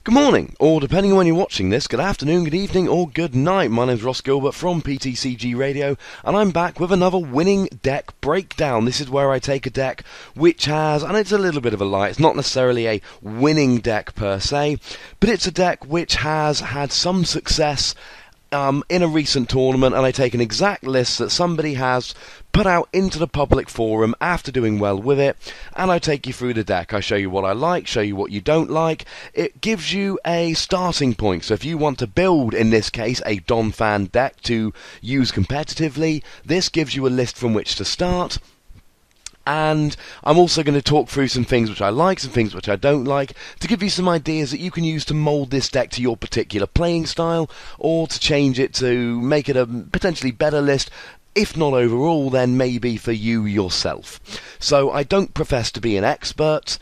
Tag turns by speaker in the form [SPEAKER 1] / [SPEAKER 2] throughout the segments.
[SPEAKER 1] Good morning, or depending on when you're watching this, good afternoon, good evening, or good night. My name's Ross Gilbert from PTCGRadio, and I'm back with another winning deck breakdown. This is where I take a deck which has, and it's a little bit of a lie, it's not necessarily a winning deck per se, but it's a deck which has had some success in a recent tournament, and I take an exact list that somebody has put out into the public forum after doing well with it, and I take you through the deck. I show you what I like, show you what you don't like. It gives you a starting point, so if you want to build, in this case, a Donphan deck to use competitively, this gives you a list from which to start. And I'm also going to talk through some things which I like, some things which I don't like, to give you some ideas that you can use to mould this deck to your particular playing style, or to change it to make it a potentially better list. If not overall, then maybe for you yourself. So I don't profess to be an expert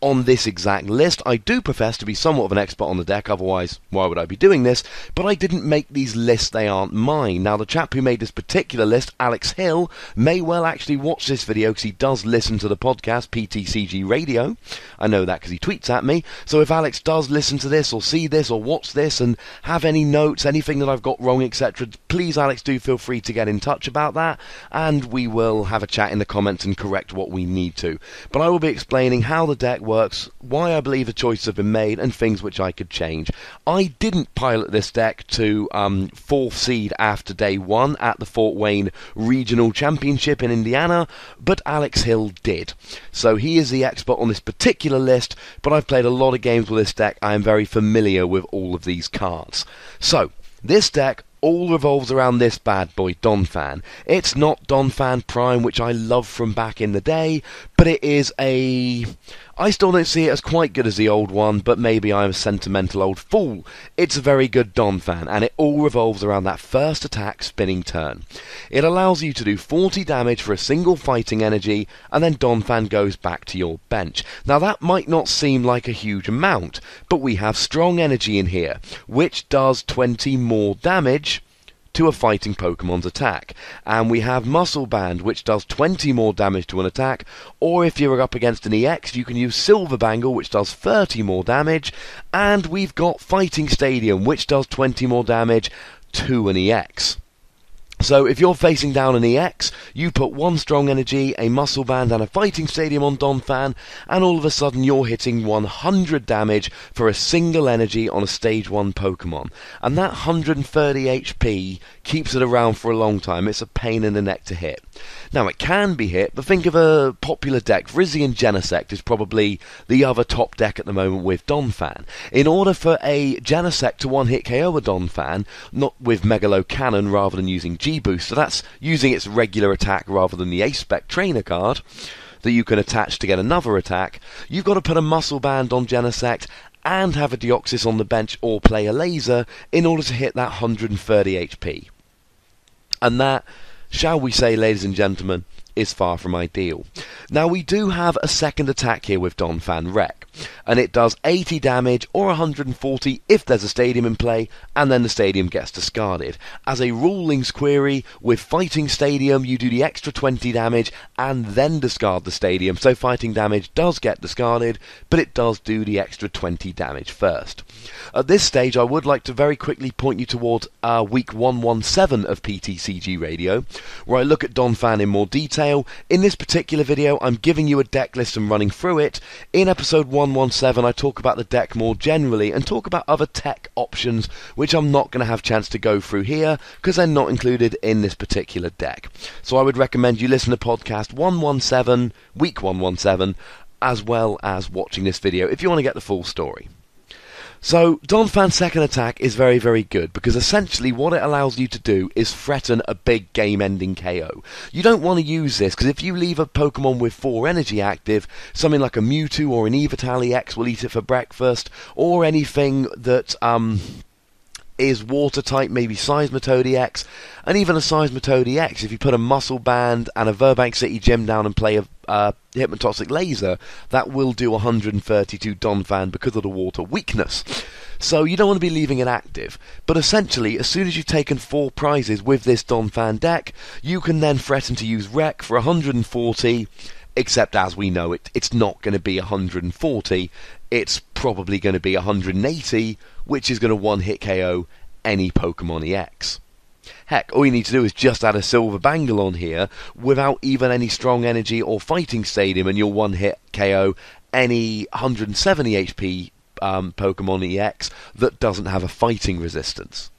[SPEAKER 1] on this exact list. I do profess to be somewhat of an expert on the deck, otherwise why would I be doing this? But I didn't make these lists, they aren't mine. Now the chap who made this particular list, Alex Hill, may well actually watch this video because he does listen to the podcast, PTCG Radio. I know that because he tweets at me. So if Alex does listen to this or see this or watch this and have any notes, anything that I've got wrong, etc., please Alex, do feel free to get in touch about that, and we will have a chat in the comments and correct what we need to. But I will be explaining how the deck works, why I believe the choices have been made, and things which I could change. I didn't pilot this deck to 4th seed after day 1 at the Fort Wayne Regional Championship in Indiana, but Alex Hill did. So he is the expert on this particular list, but I've played a lot of games with this deck. I am very familiar with all of these cards. So, this deck all revolves around this bad boy, Donphan. It's not Donphan Prime, which I love from back in the day, but it is a... I still don't see it as quite good as the old one, but maybe I'm a sentimental old fool. It's a very good Donphan, and it all revolves around that first attack spinning turn. It allows you to do 40 damage for a single fighting energy, and then Donphan goes back to your bench. Now that might not seem like a huge amount, but we have strong energy in here, which does 20 more damage to a fighting Pokemon's attack, and we have Muscle Band, which does 20 more damage to an attack, or if you're up against an EX you can use Silver Bangle, which does 30 more damage, and we've got Fighting Stadium, which does 20 more damage to an EX. So if you're facing down an EX, you put one strong energy, a Muscle Band and a Fighting Stadium on Donphan, and all of a sudden you're hitting 100 damage for a single energy on a stage 1 Pokemon. And that 130 HP keeps it around for a long time. It's a pain in the neck to hit. Now it can be hit, but think of a popular deck. Vrizzy and Genesect is probably the other top deck at the moment with Donphan. In order for a Genesect to one-hit KO a Donphan, not with Megalo Cannon rather than using G-Boost, so that's using its regular attack rather than the Ace-Spec Trainer card that you can attach to get another attack, you've got to put a Muscle Band on Genesect and have a Deoxys on the bench or play a Laser in order to hit that 130 HP. And that, shall we say, ladies and gentlemen, is far from ideal. Now we do have a second attack here with Donphan Wreck, and it does 80 damage or 140 if there's a stadium in play, and then the stadium gets discarded. As a rulings query, with Fighting Stadium you do the extra 20 damage and then discard the stadium, so fighting damage does get discarded, but it does do the extra 20 damage first. At this stage I would like to very quickly point you towards week 117 of PTCG Radio, where I look at Donphan in more detail. In this particular video I'm giving you a deck list and running through it. In episode 117 I talk about the deck more generally and talk about other tech options which I'm not going to have a chance to go through here because they're not included in this particular deck. So I would recommend you listen to podcast 117, week 117, as well as watching this video if you want to get the full story. So, Donphan's second attack is very, very good, because essentially what it allows you to do is threaten a big game-ending KO. You don't want to use this, because if you leave a Pokemon with 4 energy active, something like a Mewtwo or an Evital EX will eat it for breakfast, or anything that is water type, maybe Seismitoad EX, and even a Seismitoad EX, if you put a Muscle Band and a Burbank City Gym down and play a Hypnotoxic Laser, that will do 132 Donphan because of the water weakness. So you don't want to be leaving it active. But essentially, as soon as you've taken 4 prizes with this Donphan deck, you can then threaten to use Wreck for 140, except as we know it's not going to be 140. it's probably going to be 180, which is going to one-hit KO any Pokemon EX. Heck, all you need to do is just add a Silver Bangle on here without even any Strong Energy or Fighting Stadium, and you'll one-hit KO any 170 HP Pokemon EX that doesn't have a fighting resistance.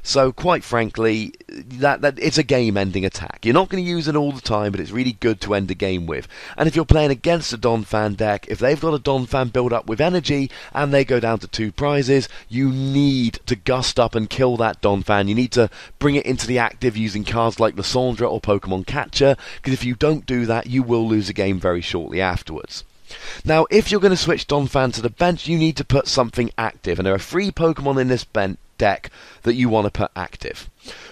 [SPEAKER 1] So, quite frankly, that it's a game-ending attack. You're not going to use it all the time, but it's really good to end a game with. And if you're playing against a Donphan deck, if they've got a Donphan build up with energy, and they go down to 2 prizes, you need to gust up and kill that Donphan. You need to bring it into the active using cards like Lysandra or Pokemon Catcher, because if you don't do that, you will lose a game very shortly afterwards. Now, if you're going to switch Donphan to the bench, you need to put something active, and there are 3 Pokemon in this deck that you want to put active.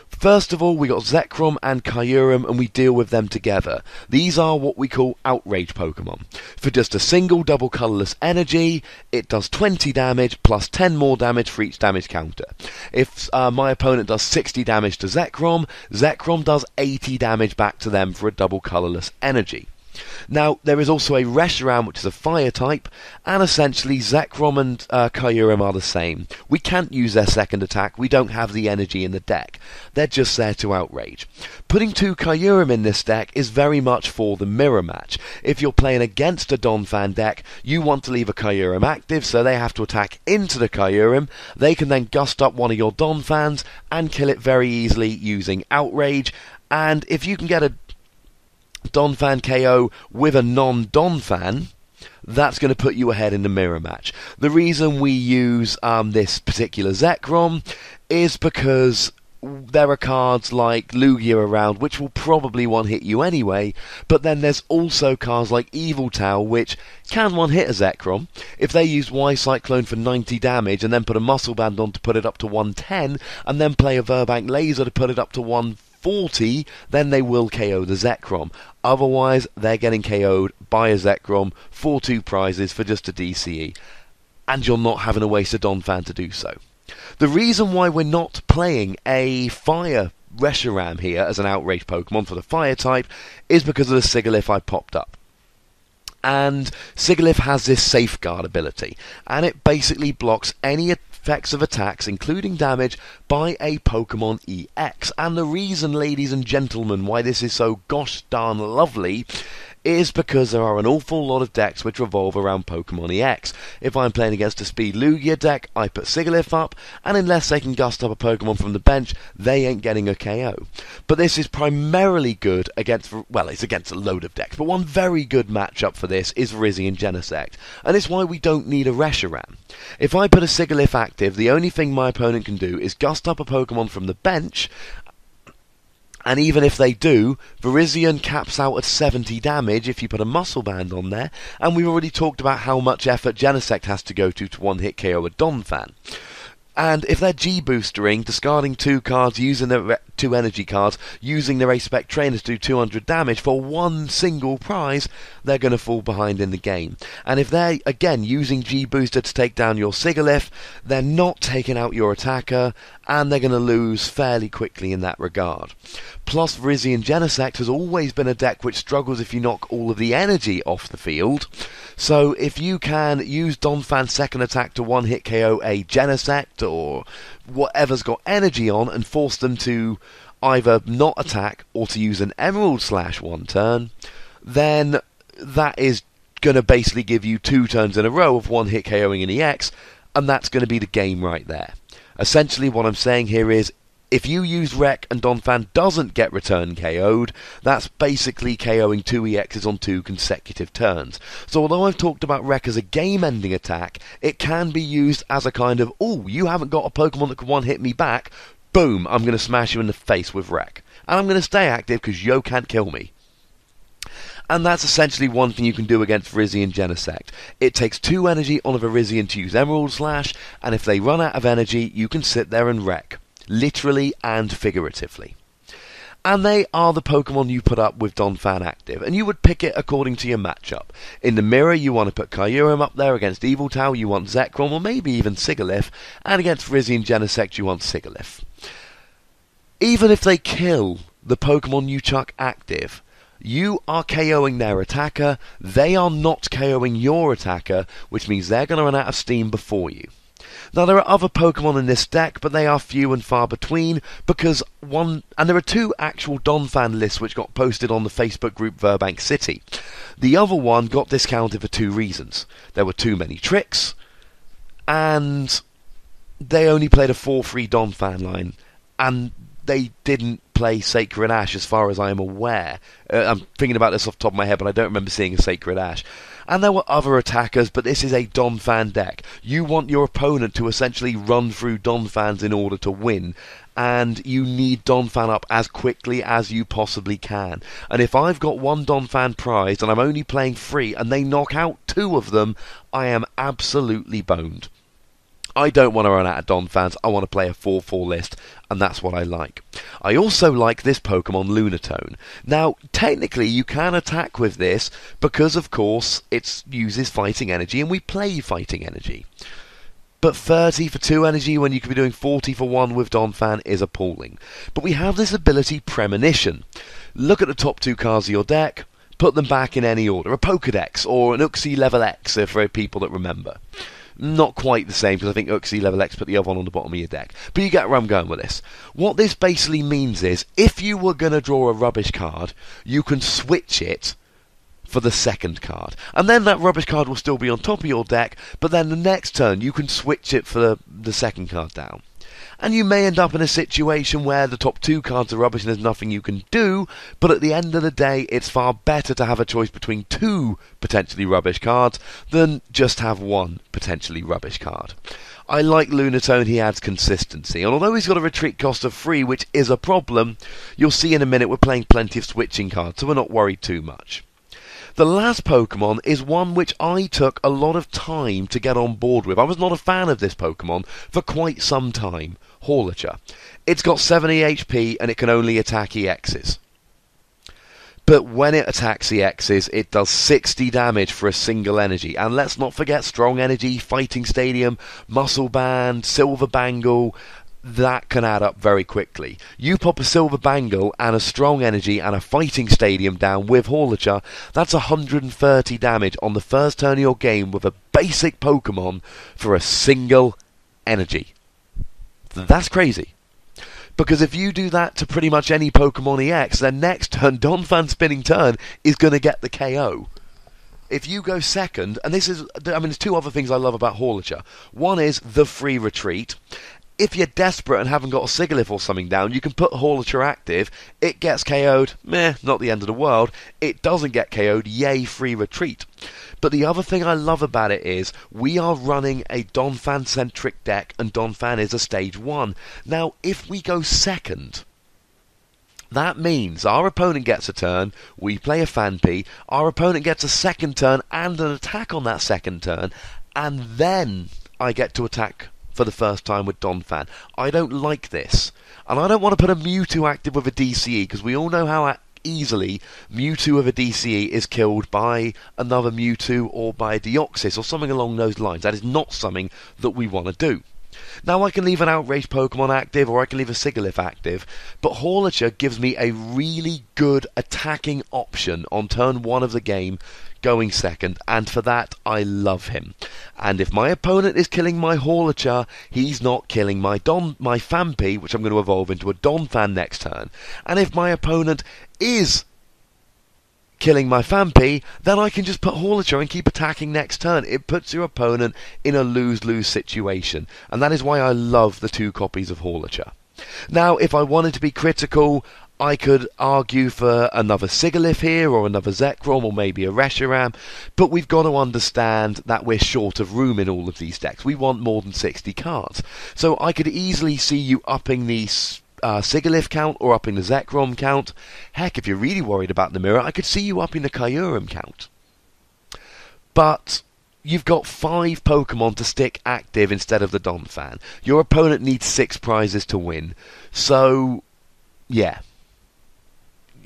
[SPEAKER 1] First of all, we got Zekrom and Kyurem, and we deal with them together. These are what we call Outrage Pokemon. For just a single double colourless energy, it does 20 damage plus 10 more damage for each damage counter. If my opponent does 60 damage to Zekrom, Zekrom does 80 damage back to them for a double colourless energy. Now, there is also a Reshiram, which is a fire type, and essentially Zekrom and Kyurem are the same. We can't use their second attack, we don't have the energy in the deck. They're just there to outrage. Putting 2 Kyurem in this deck is very much for the mirror match. If you're playing against a Donphan deck, you want to leave a Kyurem active, so they have to attack into the Kyurem. They can then gust up one of your Donphans and kill it very easily using outrage, and if you can get a Donphan KO with a non-Donphan, that's going to put you ahead in the mirror match. The reason we use this particular Zekrom is because there are cards like Lugia around which will probably one-hit you anyway, but then there's also cards like Yveltal which can one-hit a Zekrom. If they use Y-Cyclone for 90 damage and then put a Muscle Band on to put it up to 110, and then play a Verbank Laser to put it up to 140, then they will KO the Zekrom. Otherwise, they're getting KO'd by a Zekrom for 2 prizes for just a DCE, and you're not having to waste a Donphan to do so. The reason why we're not playing a Fire Reshiram here as an Outrage Pokemon for the Fire type is because of the Sigilyph I popped up. And Sigilyph has this Safeguard ability, and it basically blocks any effects of attacks, including damage, by a Pokemon EX. And the reason, ladies and gentlemen, why this is so gosh darn lovely is because there are an awful lot of decks which revolve around Pokemon EX. If I'm playing against a Speed Lugia deck, I put Sigilyph up, and unless they can gust up a Pokemon from the bench, they ain't getting a KO. But this is primarily good against, well, it's against a load of decks, but one very good matchup for this is Virizion Genesect, and it's why we don't need a Reshiram. If I put a Sigilyph active, the only thing my opponent can do is gust up a Pokemon from the bench, and even if they do, Virizion caps out at 70 damage if you put a Muscle Band on there, and we've already talked about how much effort Genesect has to go to one-hit KO a Donphan. And if they're G-boostering, discarding 2 cards, using their 2 energy cards, using their A-Spec Trainer to do 200 damage for 1 single prize, they're going to fall behind in the game. And if they're, again, using G-booster to take down your Sigilyph, they're not taking out your attacker, and they're going to lose fairly quickly in that regard. Plus, Virizion Genesect has always been a deck which struggles if you knock all of the energy off the field. So if you can use Donphan's second attack to one-hit KO a Genesect or whatever's got energy on and force them to either not attack or to use an Emerald Slash one turn, then that is going to basically give you 2 turns in a row of one-hit KOing an EX, and that's going to be the game right there. Essentially what I'm saying here is, if you use Wreck and Donphan doesn't get return KO'd, that's basically KOing 2 EXs on 2 consecutive turns. So although I've talked about Wreck as a game-ending attack, it can be used as a kind of, oh, you haven't got a Pokemon that can one-hit me back, boom, I'm going to smash you in the face with Wreck. And I'm going to stay active because yo can't kill me. And that's essentially one thing you can do against Virizion Genesect. It takes 2 energy on a Virizion to use Emerald Slash, and if they run out of energy, you can sit there and Wreck. Literally and figuratively. And they are the Pokemon you put up with Donphan active, and you would pick it according to your matchup. In the mirror, you want to put Kyurem up there. Against Yveltal, you want Zekrom, or maybe even Sigilyph, and against Virizion Genesect, you want Sigilyph. Even if they kill the Pokemon you chuck active, You are KOing their attacker, they are not KOing your attacker, which means they're going to run out of steam before you. Now, there are other Pokemon in this deck, but they are few and far between, because and there are 2 actual Donphan lists which got posted on the Facebook group Burbank City. The other one got discounted for 2 reasons. There were too many tricks, and they only played a 4-3 Donphan line, and they didn't play Sacred Ash as far as I am aware. I'm thinking about this off the top of my head, but I don't remember seeing a Sacred Ash. And there were other attackers, but this is a Donphan deck. You want your opponent to essentially run through Donphans in order to win, and you need Donphan up as quickly as you possibly can. And if I've got 1 Donphan prized and I'm only playing 3 and they knock out 2 of them, I am absolutely boned. I don't want to run out of Donphans, I want to play a 4-4 list, and that's what I like. I also like this Pokemon Lunatone. Now, technically you can attack with this, because of course it uses fighting energy, and we play fighting energy. But 30 for 2 energy when you could be doing 40 for 1 with Donphan is appalling. But we have this ability Premonition. Look at the top 2 cards of your deck, put them back in any order. A Pokedex, or an Uxie level X, for people that remember. Not quite the same, because I think Uxie level X put the other one on the bottom of your deck. But you get where I'm going with this. What this basically means is, if you were going to draw a rubbish card, you can switch it for the second card. And then that rubbish card will still be on top of your deck, but then the next turn you can switch it for the second card down. And you may end up in a situation where the top 2 cards are rubbish and there's nothing you can do, but at the end of the day it's far better to have a choice between 2 potentially rubbish cards than just have 1 potentially rubbish card. I like Lunatone, he adds consistency, and although he's got a retreat cost of 3, which is a problem, you'll see in a minute we're playing plenty of switching cards, so we're not worried too much. The last Pokemon is one which I took a lot of time to get on board with. I was not a fan of this Pokemon for quite some time. Horlicher. It's got 70 HP and it can only attack EXs. But when it attacks EXs, it does 60 damage for a single energy. And let's not forget Strong Energy, Fighting Stadium, Muscle Band, Silver Bangle. That can add up very quickly. You pop a Silver Bangle and a Strong Energy and a Fighting Stadium down with Horlicher, that's 130 damage on the first turn of your game with a basic Pokemon for a single energy. That's crazy. Because if you do that to pretty much any Pokemon EX, then next turn, Donphan spinning turn is going to get the KO. If you go second, and there's 2 other things I love about Horlicher. One is the free retreat. If you're desperate and haven't got a Sigilyph or something down, you can put Horlicher active. It gets KO'd, not the end of the world. It doesn't get KO'd, yay, free retreat. But the other thing I love about it is, we are running a Donphan-centric deck, and Donphan is a stage 1. Now, if we go second, that means our opponent gets a turn, we play a Phanpy, our opponent gets a second turn and an attack on that second turn, and then I get to attack for the first time with Donphan. I don't like this. And I don't want to put a Mewtwo active with a DCE, because we all know how easily Mewtwo with a DCE is killed by another Mewtwo or by a Deoxys or something along those lines. That is not something that we want to do. Now I can leave an Outrage Pokemon active, or I can leave a Sigilyph active, but Horlicher gives me a really good attacking option on turn 1 of the game, going second, and for that I love him. And if my opponent is killing my Horlicher, he's not killing my Phanpy, which I'm going to evolve into a Donphan next turn. And if my opponent is killing my Phanpy, then I can just put Horlicher and keep attacking next turn. It puts your opponent in a lose-lose situation, and that is why I love the 2 copies of Horlicher. Now, if I wanted to be critical, I could argue for another Sigilyph here, or another Zekrom, or maybe a Reshiram, but we've got to understand that we're short of room in all of these decks. We want more than 60 cards. So I could easily see you upping the Sigilyph count, or upping the Zekrom count. Heck, if you're really worried about the mirror, I could see you upping the Kyurem count. But you've got 5 Pokemon to stick active instead of the Donphan. Your opponent needs 6 prizes to win. So, yeah.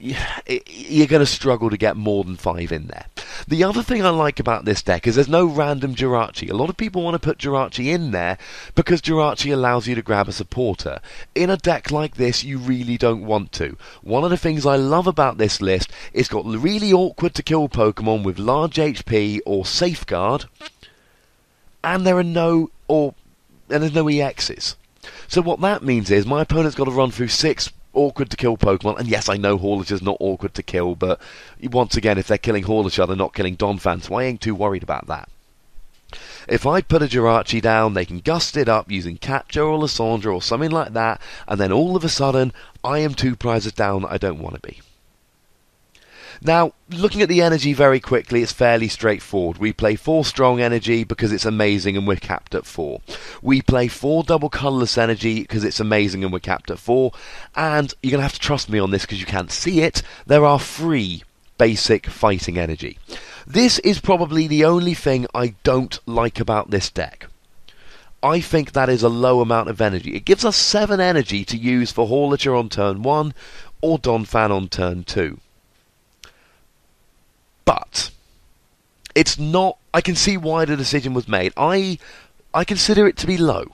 [SPEAKER 1] you're going to struggle to get more than 5 in there. The other thing I like about this deck is there's no random Jirachi. A lot of people want to put Jirachi in there because Jirachi allows you to grab a supporter. In a deck like this, you really don't want to. One of the things I love about this list is it's got really awkward to kill Pokemon with large HP or Safeguard, and there's no EXs. So what that means is my opponent's got to run through 6 awkward to kill Pokemon, and yes, I know Horlicher's not awkward to kill, but once again, if they're killing Horlicher, they're not killing Donphan, so I ain't too worried about that. If I put a Jirachi down, they can gust it up using Catcher or Lysandre or something like that, and then all of a sudden, I am 2 prizes down that I don't want to be. Now, looking at the energy very quickly, it's fairly straightforward. We play 4 strong energy because it's amazing and we're capped at 4. We play 4 double colourless energy because it's amazing and we're capped at 4. And you're going to have to trust me on this because you can't see it. There are 3 basic fighting energy. This is probably the only thing I don't like about this deck. I think that is a low amount of energy. It gives us 7 energy to use for Horlicher on turn 1 or Donphan on turn 2. But it's not. I can see why the decision was made. I consider it to be low.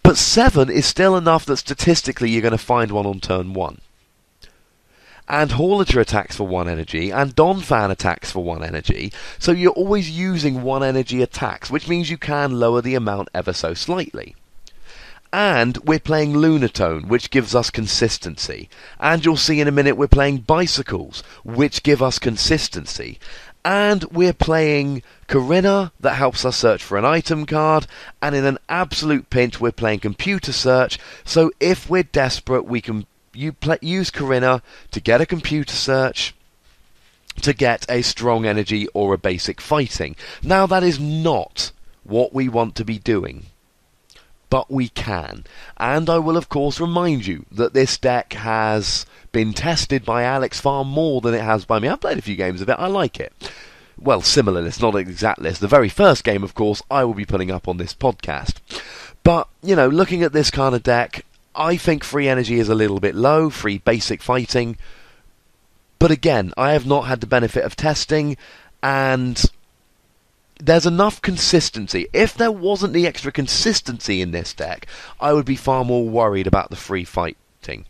[SPEAKER 1] But 7 is still enough that statistically you're going to find one on turn 1. And Horlicher attacks for 1 energy, and Donphan attacks for 1 energy, so you're always using 1 energy attacks, which means you can lower the amount ever so slightly. And we're playing Lunatone, which gives us consistency. And you'll see in a minute we're playing Bicycles, which give us consistency. And we're playing Corinna, that helps us search for an item card. And in an absolute pinch, we're playing Computer Search. So if we're desperate, we can use Corinna to get a Computer Search, to get a strong energy or a basic fighting. Now, that is not what we want to be doing. But we can. And I will of course remind you that this deck has been tested by Alex far more than it has by me. I've played a few games of it, I like it. Well, similar list, not an exact list. The very first game, of course, I will be putting up on this podcast. But, looking at this kind of deck, I think free energy is a little bit low, free basic fighting. But again, I have not had the benefit of testing, and there's enough consistency. If there wasn't the extra consistency in this deck, I would be far more worried about the free fighting.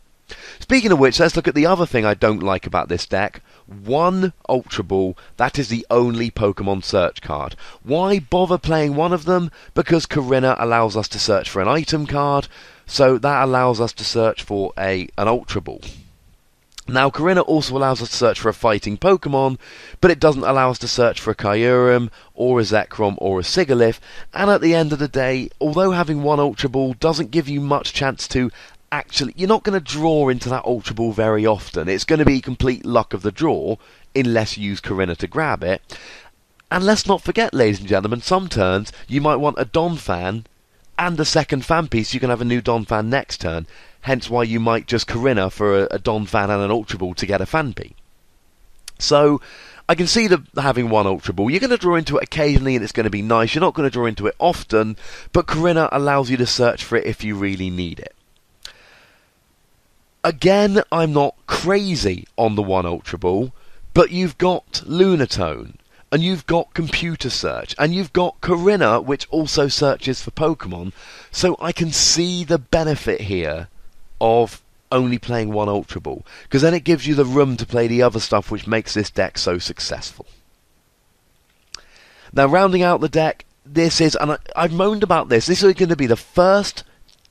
[SPEAKER 1] Speaking of which, let's look at the other thing I don't like about this deck. 1 Ultra Ball, that is the only Pokemon search card. Why bother playing one of them? Because Corinna allows us to search for an item card, so that allows us to search for an Ultra Ball. Now, Corinna also allows us to search for a fighting Pokemon, but it doesn't allow us to search for a Kyurem, or a Zekrom, or a Sigilyph, and at the end of the day, although having 1 Ultra Ball doesn't give you much chance to actually, you're not going to draw into that Ultra Ball very often. It's going to be complete luck of the draw, unless you use Corinna to grab it. And let's not forget, ladies and gentlemen, some turns, you might want a Donphan, and a second fan piece, you can have a new Donphan next turn. Hence why you might just Corinna for a Donphan and an Ultra Ball to get a Fanpy. So, I can see having 1 Ultra Ball. You're going to draw into it occasionally and it's going to be nice. You're not going to draw into it often, but Corinna allows you to search for it if you really need it. Again, I'm not crazy on the 1 Ultra Ball, but you've got Lunatone, and you've got Computer Search, and you've got Corinna, which also searches for Pokemon, so I can see the benefit here of only playing 1 Ultra Ball, because then it gives you the room to play the other stuff which makes this deck so successful. Now, rounding out the deck, this is, and I've moaned about this is going to be the first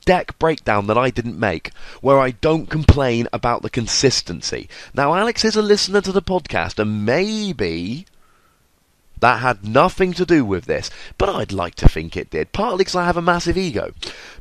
[SPEAKER 1] deck breakdown that I didn't make, where I don't complain about the consistency. Now, Alex is a listener to the podcast, and maybe that had nothing to do with this, but I'd like to think it did, partly because I have a massive ego,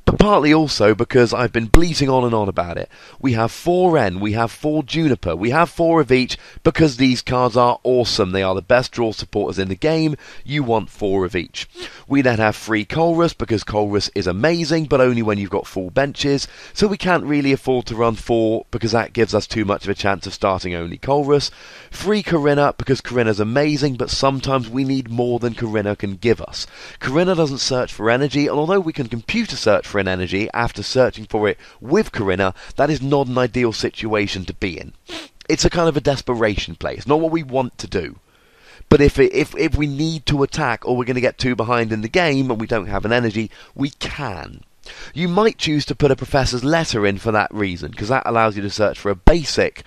[SPEAKER 1] but partly also because I've been bleating on and on about it. We have 4 N, we have 4 Juniper, we have 4 of each, because these cards are awesome. They are the best draw supporters in the game. You want 4 of each. We then have 3 Colrus, because Colrus is amazing, but only when you've got full benches, so we can't really afford to run 4, because that gives us too much of a chance of starting only Colrus. 3 Corinna, because Corinna's amazing, but sometimes we need more than Corinna can give us. Corinna doesn't search for energy, and although we can computer search for an energy after searching for it with Corinna, that is not an ideal situation to be in. it's a kind of a desperation play. It's not what we want to do. But if we need to attack or we're going to get too behind in the game and we don't have an energy, we can. You might choose to put a Professor's Letter in for that reason, because that allows you to search for a basic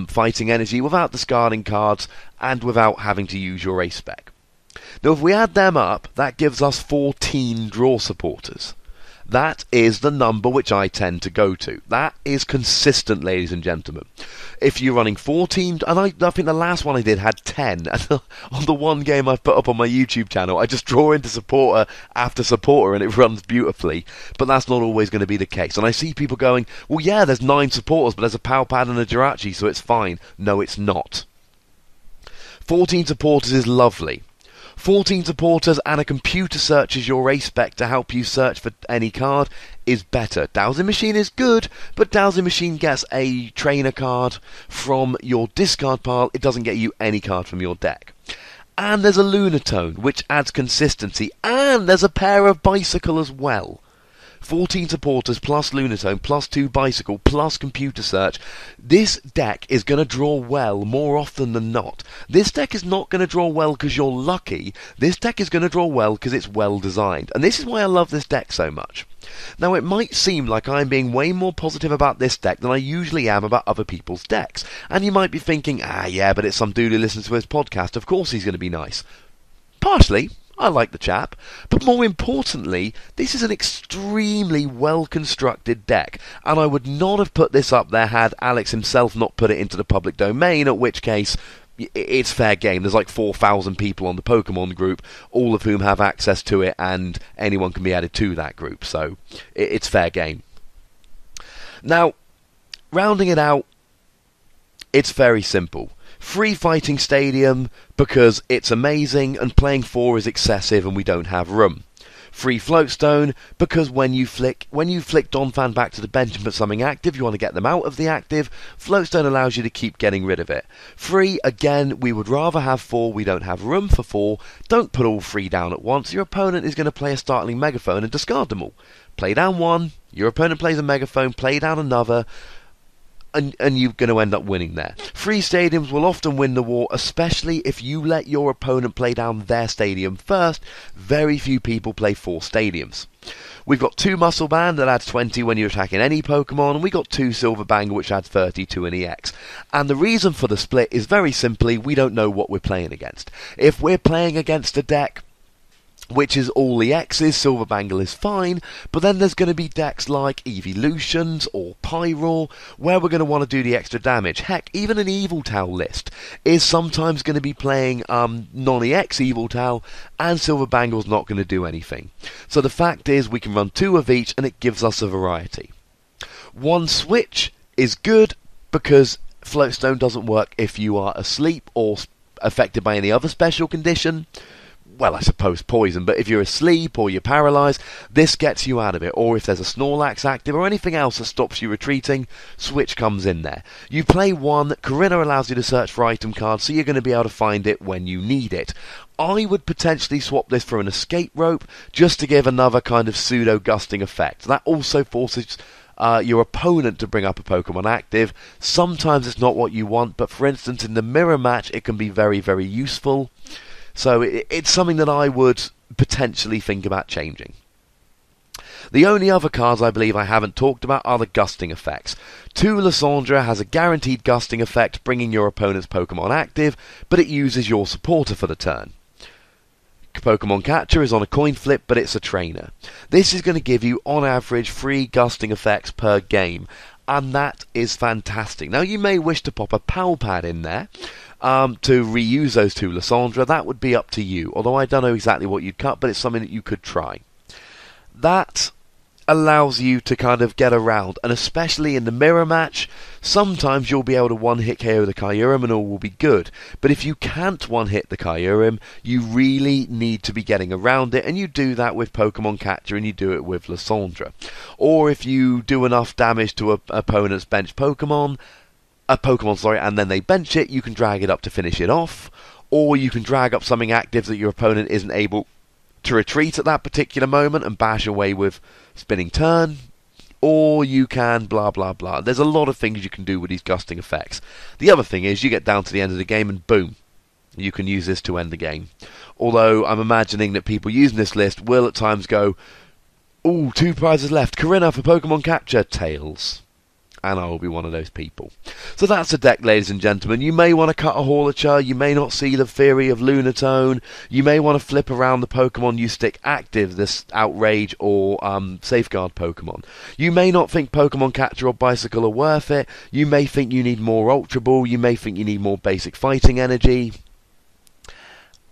[SPEAKER 1] fighting energy without discarding cards and without having to use your ace spec. Now if we add them up, that gives us 14 draw supporters. That is the number which I tend to go to. That is consistent, ladies and gentlemen. If you're running 14, and I think the last one I did had 10, and on the one game I've put up on my YouTube channel, I just draw into supporter after supporter and it runs beautifully, but that's not always going to be the case. And I see people going, well yeah, there's 9 supporters, but there's a Palpad and a Jirachi, so it's fine. No, it's not. 14 supporters is lovely. 14 supporters and a computer search as your ace spec to help you search for any card is better. Dowsing Machine is good, but Dowsing Machine gets a trainer card from your discard pile. It doesn't get you any card from your deck. And there's a Lunatone, which adds consistency, and there's a pair of Bicycle as well. 14 supporters plus Lunatone plus 2 Bicycle plus computer search. This deck is going to draw well more often than not. This deck is not going to draw well because you're lucky. This deck is going to draw well because it's well designed. And this is why I love this deck so much. Now it might seem like I'm being way more positive about this deck than I usually am about other people's decks. And you might be thinking, yeah, but it's some dude who listens to his podcast. Of course he's going to be nice. Partially. I like the chap, but more importantly, this is an extremely well-constructed deck, and I would not have put this up there had Alex himself not put it into the public domain, at which case it's fair game. There's like 4,000 people on the Pokemon group, all of whom have access to it, and anyone can be added to that group, so it's fair game. Now, rounding it out, it's very simple. Free Fighting Stadium because it's amazing and playing 4 is excessive and we don't have room. Free Floatstone because when you flick Donphan back to the bench and put something active, you want to get them out of the active. Floatstone allows you to keep getting rid of it. Free, again, we would rather have 4, we don't have room for 4. Don't put all 3 down at once. Your opponent is going to play a Startling Megaphone and discard them all. Play down 1, your opponent plays a Megaphone, play down another, and you're going to end up winning there. Free stadiums will often win the war, especially if you let your opponent play down their stadium first. Very few people play 4 stadiums. We've got 2 Muscle Band that adds 20 when you're attacking any Pokemon, and we got 2 Silver Banger which adds 30 to an EX. And the reason for the split is very simply, we don't know what we're playing against. If we're playing against a deck which is all the X's, Silver Bangle is fine, but then there's going to be decks like Evolutions or Pyroar, where we're going to want to do the extra damage. Heck, even an Eviltal list is sometimes going to be playing non-EX Eviltal, and Silver Bangle's not going to do anything. So the fact is, we can run 2 of each, and it gives us a variety. 1 switch is good, because Floatstone doesn't work if you are asleep or affected by any other special condition. Well, I suppose poison, but if you're asleep or you're paralysed, this gets you out of it. Or if there's a Snorlax active or anything else that stops you retreating, switch comes in there. You play 1, Corinna allows you to search for item cards, so you're going to be able to find it when you need it. I would potentially swap this for an escape rope, just to give another kind of pseudo-gusting effect. That also forces your opponent to bring up a Pokemon active. Sometimes it's not what you want, but for instance in the mirror match it can be very, very useful. So it's something that I would potentially think about changing. The only other cards I believe I haven't talked about are the gusting effects. 2 Lysandra has a guaranteed gusting effect, bringing your opponent's Pokemon active, but it uses your supporter for the turn. Pokemon Catcher is on a coin flip, but it's a trainer. This is going to give you, on average, 3 gusting effects per game, and that is fantastic. Now, you may wish to pop a Palpad in there, to reuse those 2 Lysandra. That would be up to you, although I don't know exactly what you'd cut, but it's something that you could try. That allows you to kind of get around, and especially in the mirror match, sometimes you'll be able to one-hit KO the Kyurem and all will be good, but if you can't one-hit the Kyurem, you really need to be getting around it, and you do that with Pokemon Catcher and you do it with Lysandra. Or if you do enough damage to an opponent's bench Pokemon, and then they bench it, you can drag it up to finish it off, or you can drag up something active that your opponent isn't able to retreat at that particular moment and bash away with Spinning Turn. or you can blah blah blah. There's a lot of things you can do with these gusting effects. The other thing is you get down to the end of the game and boom, you can use this to end the game. Although I'm imagining that people using this list will at times go, ooh, 2 prizes left, Corinna for Pokemon Capture, Tails. And I will be one of those people. So that's the deck, ladies and gentlemen. You may want to cut a Horlicher, you may not see the theory of Lunatone, you may want to flip around the Pokemon you stick active, this Outrage or Safeguard Pokemon. You may not think Pokemon Capture or Bicycle are worth it, you may think you need more Ultra Ball, you may think you need more basic fighting energy.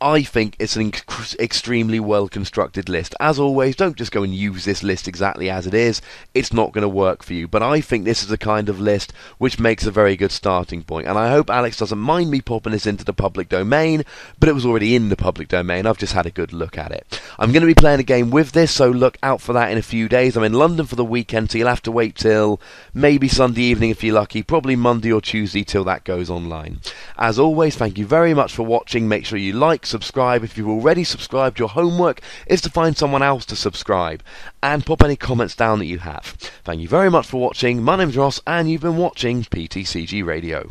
[SPEAKER 1] I think it's an extremely well-constructed list. As always, don't just go and use this list exactly as it is. It's not going to work for you. But I think this is the kind of list which makes a very good starting point. And I hope Alex doesn't mind me popping this into the public domain, but it was already in the public domain. I've just had a good look at it. I'm going to be playing a game with this, so look out for that in a few days. I'm in London for the weekend, so you'll have to wait till maybe Sunday evening if you're lucky, probably Monday or Tuesday till that goes online. As always, thank you very much for watching. Make sure you like, subscribe. If you've already subscribed, your homework is to find someone else to subscribe, and pop any comments down that you have. Thank you very much for watching. My name's Ross, and you've been watching PTCG Radio.